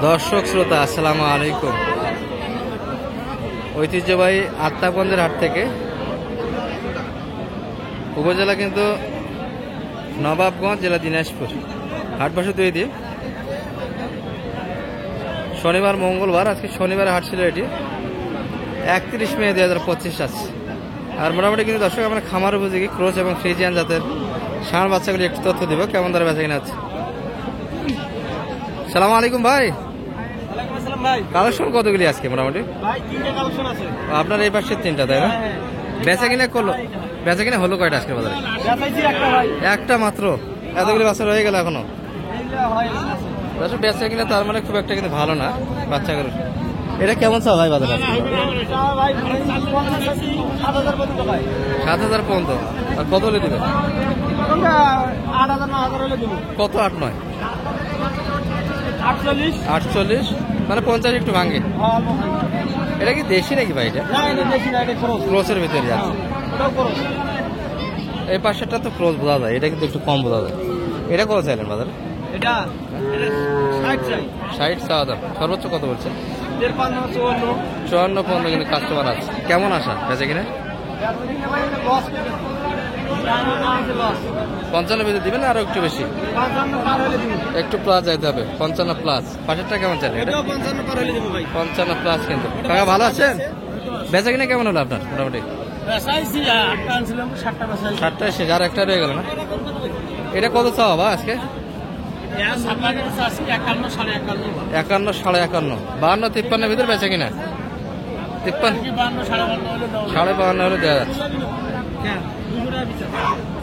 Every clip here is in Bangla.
দর্শক শ্রোতা আসসালামু আলাইকুম। ঐতিহ্যবাহী আত্মাগঞ্জের হাট থেকে উপজেলা কিন্তু নবাবগঞ্জ, জেলা দিনাজপুর। হাট বসে 2 দিন, শনিবার মঙ্গলবার। আজকে শনিবারে হাট ছিল, এটি 31 মে 2025 আছে। আর মোটামুটি কিন্তু দর্শক আমরা খামার উপযোগী ক্রস এবং ফ্রিজিয়ান জাতের ষাঁড় বাচ্চাগুলি একটু তথ্য দিব কেমন দরে বেচা কিনা আছে। সালাম আলাইকুম ভাই। কালেকশন কতগুলি আজকে মোটামুটি? আপনার এই পাশে 3টা, তাই না? বেচা কিনা করলো, বেচা কিনা হলো কয়টা আজকে বাজারে? একটা মাত্র। এতগুলি বাচ্চা রয়ে গেল এখনো। বেচা কিনা তার মানে খুব একটা কিন্তু ভালো না বাচ্চাগুলো। এটা কেমন চাও ভাই বাজারে? 7,000 পর্যন্ত। আর কত হলে দিবে? কত? 8-9 48, মানে 50 একটু ভাঙে। এটা কি দেশি নাকি ভাই? এটা ক্রসের ভিতরে যাচ্ছে। এই পাশেরটা তো ক্রস বোঝা যায়, এটা কিন্তু একটু কম বোঝা যায়। এটা কত চাইলেন বাজারে? 60 চাওয়া দাম। সর্বোচ্চ কত বলছে? 54 পর্যন্ত কিন্তু কাস্টমার আছে। কেমন আসা বেচে কিনা? 55 বেঁধে দিবেন, আরো একটু বেশি, একটু প্লাস যাইতে হবে। 55 প্লাস। পাশেরটা কেমন চাইলে? 55 প্লাস। কিন্তু কাকা ভালো আছেন? বেচা কিনা কেমন হলো আপনার মোটামুটি? 60টা শেষ, আর একটা রয়ে গেল না। এটা কত চাওয়া বা আজকে? 51, 51.5, 52, 53 ভিতরে বেচা কিনা? 53, 52.5 হলে দেওয়া যাচ্ছে।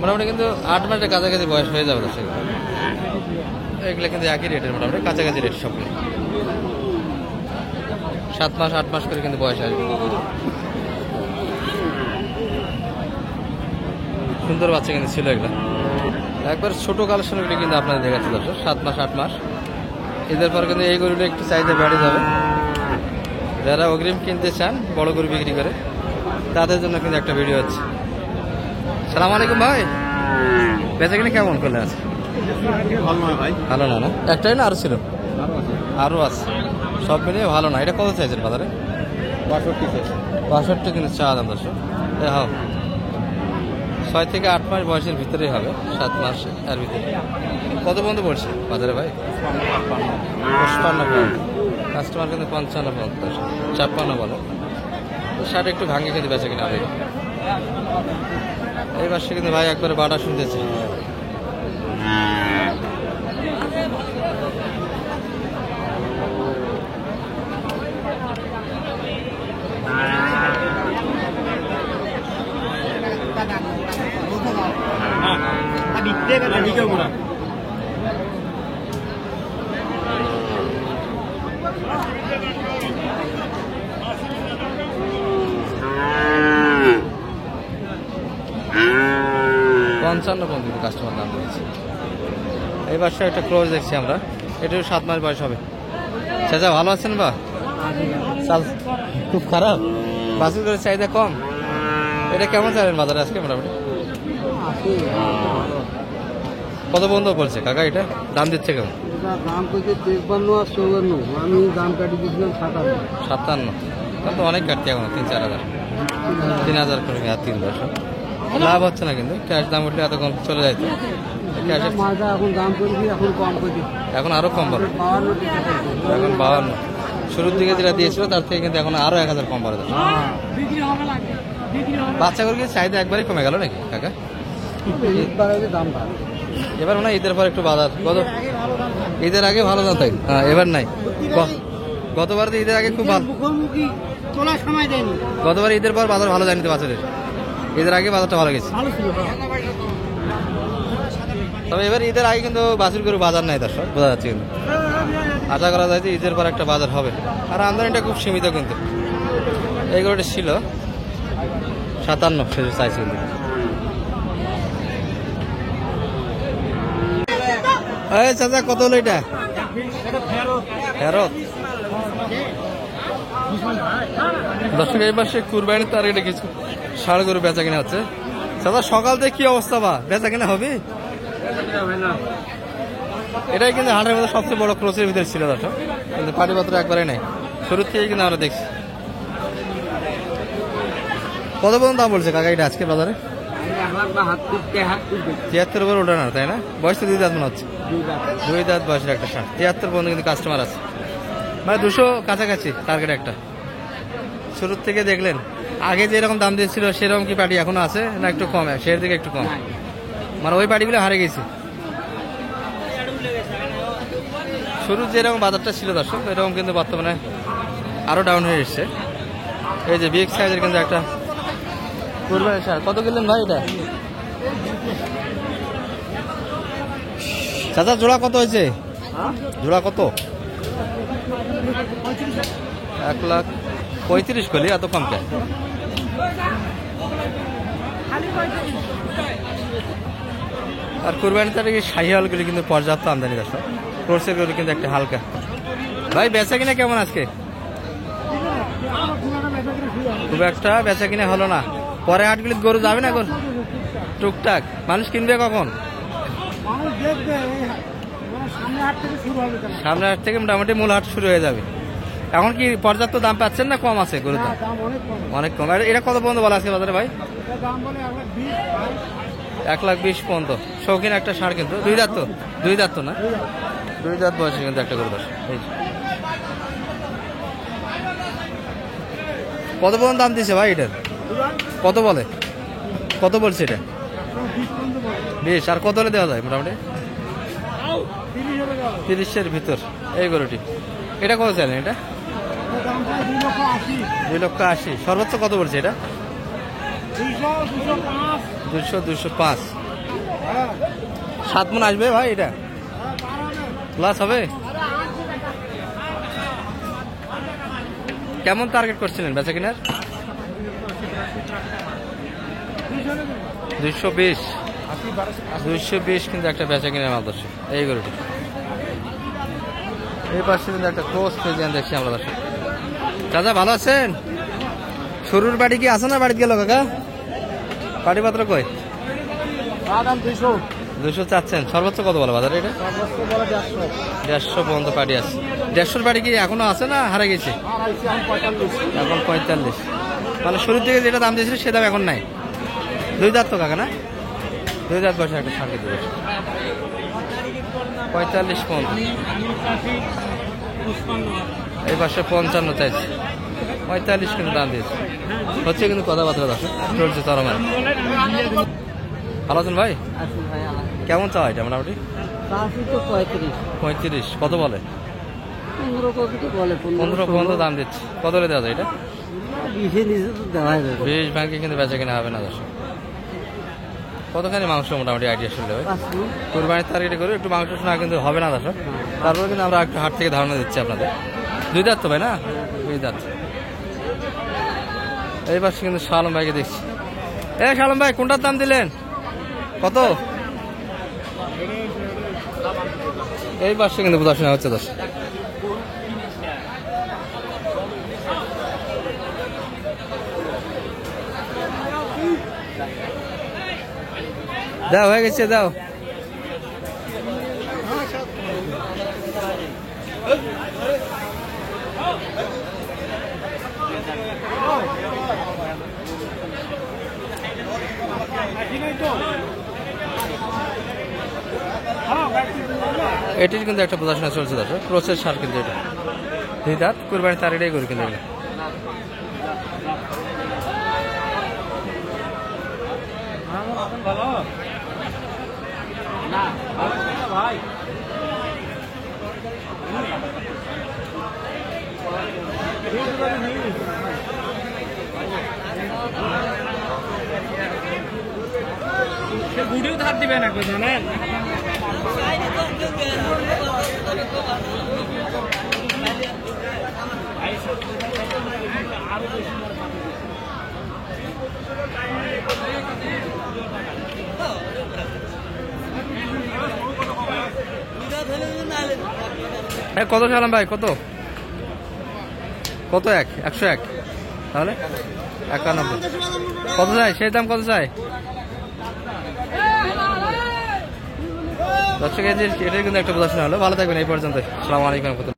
মোটামুটি কিন্তু 8 মাসের কাছাকাছি বয়স হয়ে যাবে দর্শক। এগুলো কিন্তু একই রেটের, মোটামুটি কাছাকাছি রেট সবগুলো। 7 মাস 8 মাস করে কিন্তু বয়স আসবে। সুন্দর বাচ্চা কিন্তু ছিল এগুলো। একবার ছোট কালেকশনগুলি কিন্তু আপনাদের দেখাচ্ছে দর্শক। 7 মাস 8 মাস। এদের পর কিন্তু এই গরুটা একটু চাহিদা বেড়ে যাবে। যারা অগ্রিম কিনতে চান বড় গরু বিক্রি করে, তাদের জন্য কিন্তু একটা ভিডিও হচ্ছে। সালাম আলাইকুম ভাই। বেচা কিনা কেমন করলে আছে? ভালো না? না একটাই না আরো ছিল? আরো আছে। সব মিলিয়ে ভালো না। এটা কত চাইছেন বাজারে? 62 কিন্তু চা দাম দর্শক। হ্যাঁ, 6 থেকে 8 মাস বয়সের ভিতরেই হবে, 7 মাস এর ভিতরে। কত পর্যন্ত পড়ছে বাজারে ভাই? 55। কাস্টমার কিন্তু 55, 56 বলে। 60 একটু ভাঙে কিন্তু বেচা কিনা হবে। এই পাশে কিন্তু ভাই একবারে বাটা শুনতেছে। কাস্টমার দাম দিয়েছে। এই বাসায় একটা ক্লোজ দেখছি আমরা, এটাও 7 মাস বয়স হবে। চাচা ভালো আছেন বা? খুব খারাপ। বাসুর করে চাহিদা কম। এটা কেমন চাইলেন বাজারে আজকে মোটামুটি? কত বন্ধ পড়ছে কাকা? এটা দাম দিচ্ছে কেমন? দাম করছে 53 আর 54। আমি দাম কাটি দিয়েছিলাম 57। তাহলে তো অনেক কাটতে এখন 3-4 হাজার, 3,000 করে আর 3 বছর লাভ হচ্ছে না। কিন্তু ক্যাশ দাম উঠলে এত কম চলে যাইতো। এখন দাম করেছি, এখন কম করেছি, এখন আরো কম পাবে। এখন 52। শুরুর দিকে যেটা দিয়েছিল তার থেকে কিন্তু এখন আরো 1,000 কম পাওয়া যাচ্ছে। বাচ্চা করে চাহিদা একবারই কমে গেল নাকি কাকা? এবার মনে হয় ঈদের পর একটু বাজার, ঈদের আগে ভালো দাম তাই। হ্যাঁ, এবার নাই। গতবার তো ঈদের আগে খুব ভালো, গতবার ঈদের পর বাজার ভালো যায়নি তো বাজারের। ঈদের আগে বাজারটা ভালো গেছে। তবে এবার ঈদের আগে কিন্তু বাছুর গরু বাজার নাই দর্শক, বোঝা যাচ্ছে। কিন্তু আশা করা যায় যে ঈদের পর একটা বাজার হবে। আর আমদানিটা খুব সীমিত। কিন্তু এই গরুটা ছিল 57 সে চাইছে। কিন্তু চাচা কত হলো এটা? ফেরত। দর্শক এই পাশে কুরবানির টার্গেটে কিছু ষাঁড় গরু বেচা কিনা হচ্ছে। চাচা সকাল থেকে কি অবস্থা বা বেচা কিনা হবে? এটাই কিন্তু হাটের মধ্যে সবচেয়ে বড় ক্রোচের ভিতরে ছিল দর্শক, কিন্তু পাটিপত্র একবারে নেই, শুরুর থেকে কিন্তু আমরা দেখছি। কত পর্যন্ত দাম বলছে কাকা এটা আজকে বাজারে? 73 উপর ওঠে না, তাই না? বয়স তো 2 দাঁত মনে হচ্ছে, 2 দাঁত বয়সের একটা ষাট। 73 পর্যন্ত কিন্তু কাস্টমার আছে, মানে 200 কাছাকাছি টার্গেট একটা। শুরুর থেকে দেখলেন আগে যেরকম দাম দিয়েছিল সেরকম কি পাটি এখনো আছে না একটু কম? সের দিকে একটু কম, মানে ওই পাটিগুলো হারে গেছে। শুরুর যেরকম বাজারটা ছিল দর্শক এরকম কিন্তু বর্তমানে আরো ডাউন হয়ে এসছে। এই যে বিগ সাইজের কিন্তু একটা কুরবানি ষাঁড়। কত কিনলেন ভাই এটা? চাচা জোড়া কত হয়েছে? জোড়া কত? 1,35,000 করলি, এত কম কেন? আর কুরবানি তারিখে শাহিওয়ালগুলি কিন্তু পর্যাপ্ত আমদানি দর্শক, ক্রোসের গুলি কিন্তু একটা হালকা। ভাই বেচা কিনা কেমন আজকে? খুব একটা বেচা কিনা হলো না। পরে হাটগুলি গরু যাবে না এখন টুকটাক? মানুষ কিনবে কখন? সামনে হাট থেকে মোটামুটি মূল হাট শুরু হয়ে যাবে। এখন কি পর্যাপ্ত দাম পাচ্ছেন না কম আছে গরুর দাম? অনেক কম। আর এটা কত পর্যন্ত বলা আছে বাজারে ভাই? 1,20,000 পর্যন্ত। শৌখিন একটা ষাঁড় কিন্তু, 2 দাঁত তো? 2 দাঁত তো না? 2 দাঁত বয়সে কিন্তু একটা গরু। কত পর্যন্ত দাম দিছে ভাই এটার? কত বলে? কত বলছে এটা? 20। আর কত হলে দেওয়া যায় মোটামুটি? 30-এর ভিতর এই গরুটি। এটা কত চাইলেন? এটা 2,80,000। সর্বোচ্চ কত বলছে এটা? 200-205। 7 মণ আসবে ভাই? এটা প্লাস হবে? কেমন টার্গেট করছিলেন বেচা কিনার? 220 কিন্তু একটা বেচা কিনার মাল দর্শক এই গরুটি। এই পাশে কিন্তু একটা ক্রস ফ্রিজিয়ান দেখছি আমরা দর্শক। চাচা ভালো আছেন? শুরুর বাড়ি কি আছে না বাড়িতে গেল কাকা? পাটিপত্র কই? 200 চাচ্ছেন। সর্বোচ্চ কত বলে বাজারে এটা? 150 পর্যন্ত পাটি আছে। 150 বাড়ি কি এখনো আছে না হারে গেছে? এখন 45। মানে শুরুর দিকে যেটা দাম দিয়েছিল সে দাম এখন নাই। 2 দাঁত তো কাকা না? 2 দাঁত বয়সে একটা ষাঁড় দিতে 45 পর্যন্ত। এই পাশে 55 চাইছে, 45 কিন্তু দাম দিয়েছে। হচ্ছে কিন্তু কথাবার্তা দর্শক চলছে চরমায়। ভালো আছেন ভাই? কেমন চাওয়া এটা মোটামুটি? 35। কত বলে? 15 পর্যন্ত দাম দিচ্ছে। কত হলে দেওয়া যায় এটা? 20 ভাঙে কিন্তু বেচা কিনা হবে না দর্শক। কতখানি মাংস মোটামুটি আইডিয়া শুনলে ভাই? কুরবানির টার্গেটে করে একটু মাংস শোনা কিন্তু হবে না দর্শক। তারপরে কিন্তু আমরা একটু হাট থেকে ধারণা দিচ্ছি আপনাদের। 2 দাঁত তো ভাই না? 2 দাঁত। এই পাশে কিন্তু শালম ভাইকে দেখছি। শালম ভাই কোনটার দাম দিলেন? কত? এই পাশে কিন্তু বোঝাশোনা হচ্ছে দর্শক। দাও হয়ে গেছে দাও। এটির কিন্তু একটা বোঝাশোনা চলছে দর্শক। ক্রোসের ষাঁড় কিন্তু এটা 2 দাঁত। কুরবানি তার এটাই করে কিন্তু এগুলো। ভিডিও ধার দিবে না কেউ জানেন? কত সালাম ভাই? কত কত? 101। তাহলে 91। কত চাই? সেই দাম কত চাই? দর্শক এটাই কিন্তু একটা প্রদর্শন হলো। ভালো থাকবেন এই পর্যন্ত। আসসালামু আলাইকুম।